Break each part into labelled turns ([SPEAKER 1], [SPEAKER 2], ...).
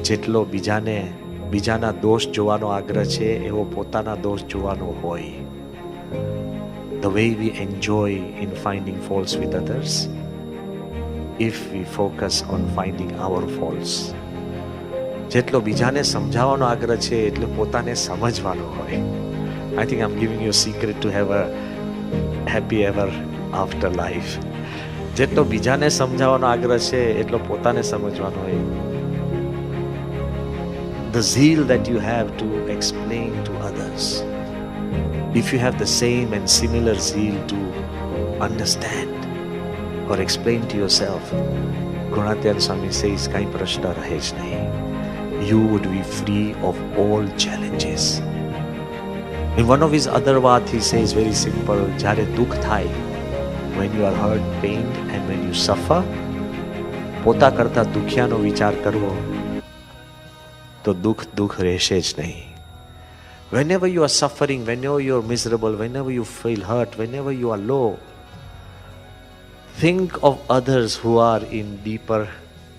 [SPEAKER 1] જેટલો બીજાના દોષ જોવાનો આગ્રહ છે એવો પોતાના દોષ જોવાનો હોય. The way we enjoy in finding faults with others, if we focus on finding our faults. જેટલો બીજાને સમજાવવાનો આગ્રહ છે એટલો પોતાને સમજવાનો હોય. I think I'm giving you a secret to have a happy ever after life. જેટલો બીજાને સમજાવવાનો આગ્રહ છે એટલો પોતાને સમજવાનો હોય. The zeal that you have to explain to others, if you have the same and similar zeal to understand or explain to yourself, Gunatyan Swami says, kai prashna rahe જ નહીં. You would be free of all challenges. In one of his other vaat, he says very simple, જ્યારે દુઃખ થાય, when you are hurt, pained and when you suffer, પોતા કરતા દુખિયાનો વિચાર કરવો તો દુઃખ રહેશે જ નહીં. Whenever you are suffering, whenever you are miserable, whenever you feel hurt, whenever you are low, think of others who are in deeper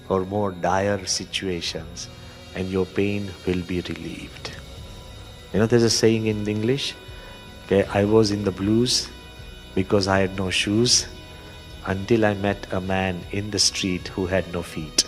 [SPEAKER 1] or more dire situations and your pain will be relieved. You know, there's a saying in English, okay, I was in the blues because I had no shoes until I met a man in the street who had no feet.